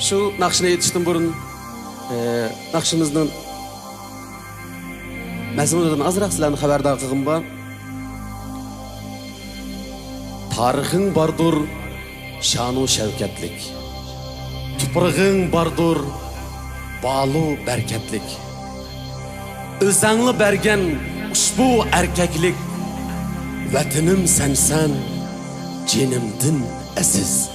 Şu nakşına yetiştim burun. Nakşımızın məzmunundan azraq sizlarni xabardor qilgim bor. Tarixing bardur, şanu şevketlik. Tuprağın bardur, balu berketlik. Özangli bergen ushbu erkeklik. Vatinim sensen, cenimdin aziz.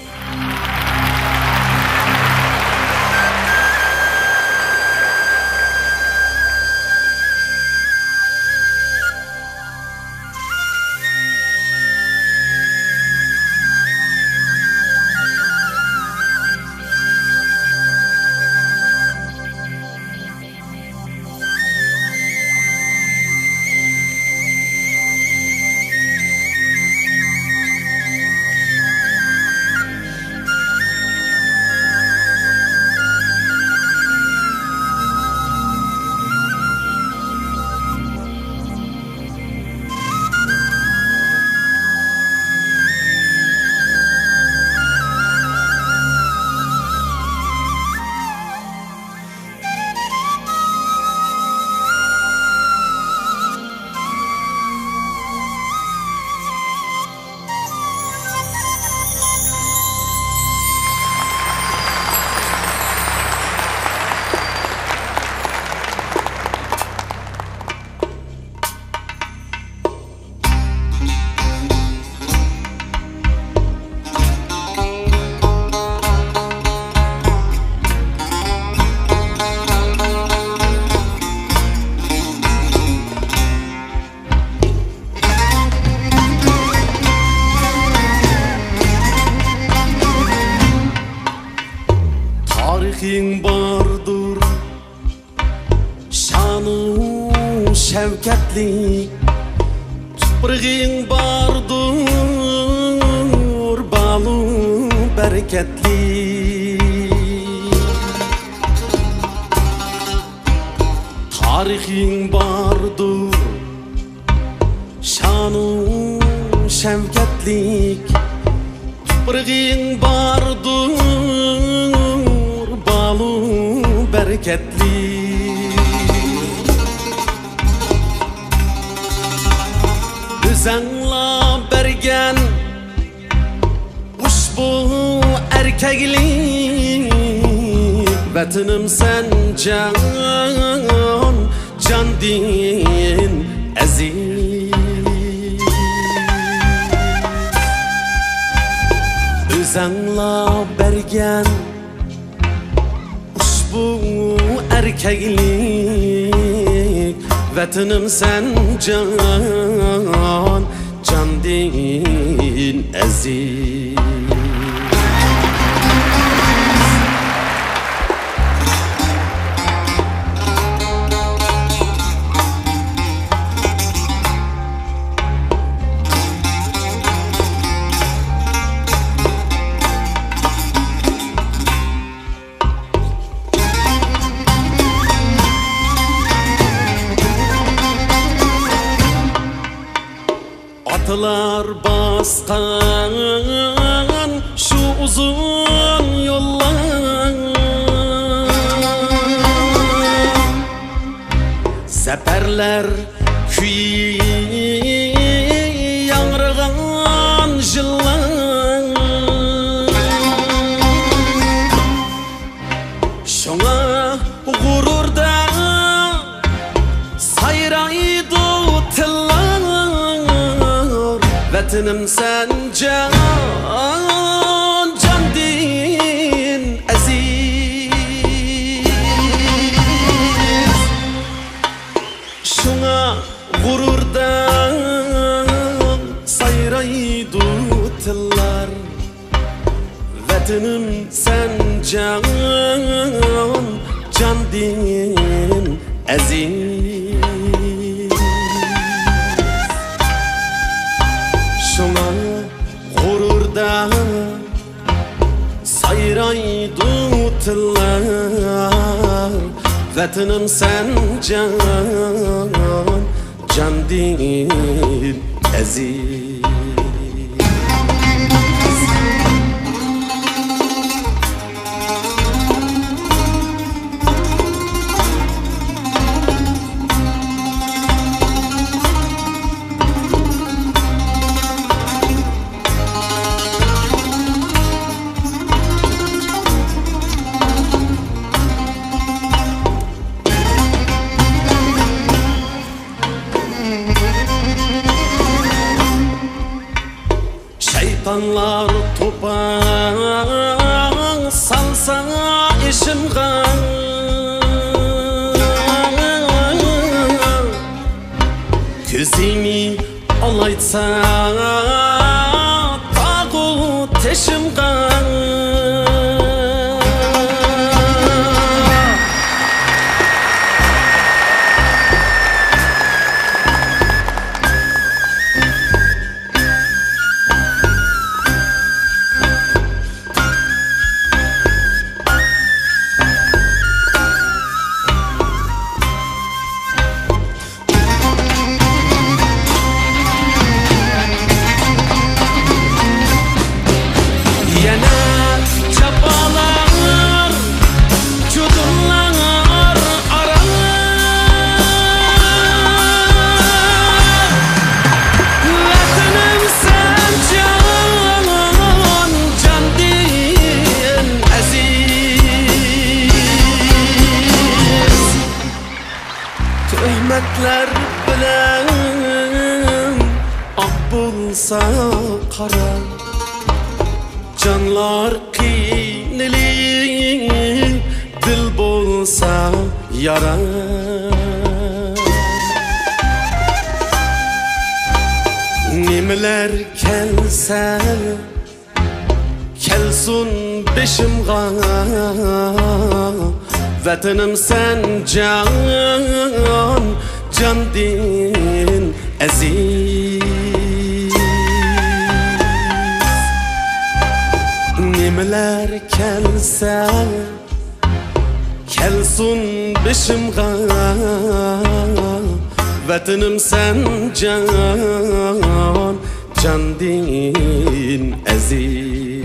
Tarixing bardur, şanu şevketlik. Tuprağın bardur, balu bereketlik. Tarixing bardur, şanu şevketlik. Tuprağın bardur, balu bereketli. Özangla bergen ushbu erkeklik. Vatinim sen can din aziz. Özangla bergen bu erkeklik. Vatinim sen can din aziz. Atlar baskan şu uzun yollar. Seferler küyi yanrıgan jıllar. Şoňa gururda sayraydı tillar. Vatinim sen can din aziz. Şoňa gururdan sayraydı tillar. Vatinim sen can din aziz. Şoňa gururda sayraydı tillar. Vatinim sen can din aziz. şeytanlar topan salsa işimga Gözini alaytsa tağı teşimga Töhmetler bilen ak bulsa kara Canlar qiynili dil bolsa yara Nimeler kelse kelsun beşimga Vatanım sen can, can din aziz Nimeler kelse kelsun beşimga Vatanım sen can, can din aziz